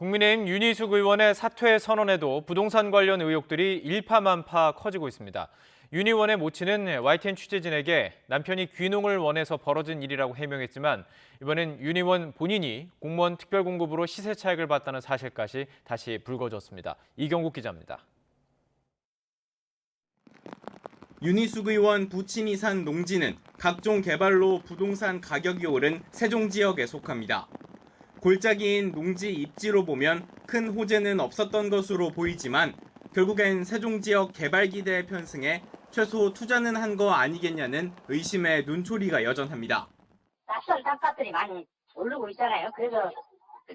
국민의힘 윤희숙 의원의 사퇴 선언에도 부동산 관련 의혹들이 일파만파 커지고 있습니다. 윤 의원의 모친은 YTN 취재진에게 남편이 귀농을 원해서 벌어진 일이라고 해명했지만 이번엔 윤 의원 본인이 공무원 특별공급으로 시세 차익을 봤다는 사실까지 다시 불거졌습니다. 이경국 기자입니다. 윤희숙 의원 부친이 산 농지는 각종 개발로 부동산 가격이 오른 세종 지역에 속합니다. 골짜기인 농지 입지로 보면 큰 호재는 없었던 것으로 보이지만 결국엔 세종 지역 개발 기대에 편승해 최소 투자는 한 거 아니겠냐는 의심의 눈초리가 여전합니다. 낯선 땅값들이 많이 오르고 있잖아요. 그래서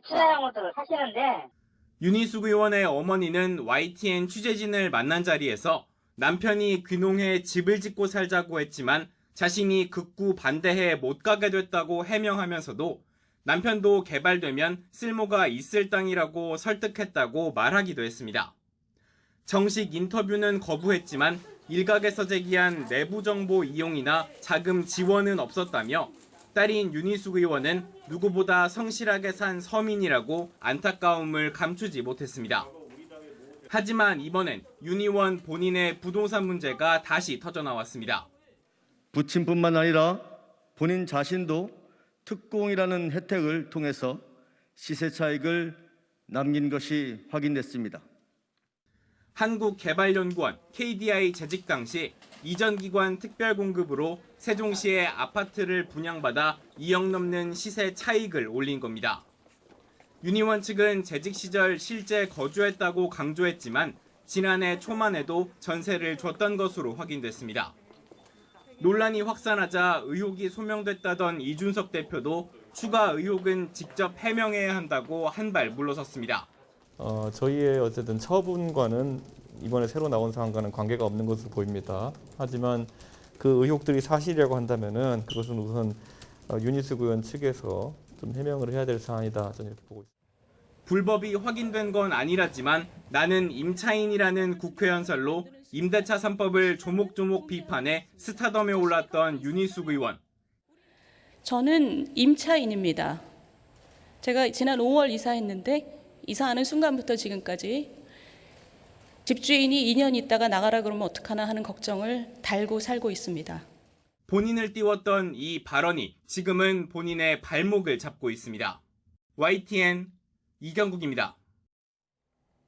투자한 것도 사시는데. 윤희숙 의원의 어머니는 YTN 취재진을 만난 자리에서 남편이 귀농해 집을 짓고 살자고 했지만 자신이 극구 반대해 못 가게 됐다고 해명하면서도 남편도 개발되면 쓸모가 있을 땅이라고 설득했다고 말하기도 했습니다. 정식 인터뷰는 거부했지만 일각에서 제기한 내부 정보 이용이나 자금 지원은 없었다며 딸인 윤희숙 의원은 누구보다 성실하게 산 서민이라고 안타까움을 감추지 못했습니다. 하지만 이번엔 윤 의원 본인의 부동산 문제가 다시 터져나왔습니다. 부친뿐만 아니라 본인 자신도 특공이라는 혜택을 통해서 시세 차익을 남긴 것이 확인됐습니다. 한국개발연구원 KDI 재직 당시 이전 기관 특별공급으로 세종시의 아파트를 분양받아 2억 넘는 시세 차익을 올린 겁니다. 윤 의원 측은 재직 시절 실제 거주했다고 강조했지만 지난해 초만에도 전세를 줬던 것으로 확인됐습니다. 논란이 확산하자 의혹이 소명됐다던 이준석 대표도 추가 의혹은 직접 해명해야 한다고 한 발 물러섰습니다. 저희의 어쨌든 처분과는 이번에 새로 나온 사안과는 관계가 없는 것으로 보입니다. 하지만 그 의혹들이 사실이라고 한다면은 그것은 우선 윤희숙 의원 측에서 좀 해명을 해야 될 사안이다 저는 이렇게 보고 있습니다. 불법이 확인된 건 아니라지만 나는 임차인이라는 국회연설로 임대차 3법을 조목조목 비판해 스타덤에 올랐던 윤희숙 의원. 저는 임차인입니다. 제가 지난 5월 이사했는데 이사하는 순간부터 지금까지 집주인이 2년 있다가 나가라 그러면 어떡하나 하는 걱정을 달고 살고 있습니다. 본인을 띄웠던 이 발언이 지금은 본인의 발목을 잡고 있습니다. YTN 이경국입니다.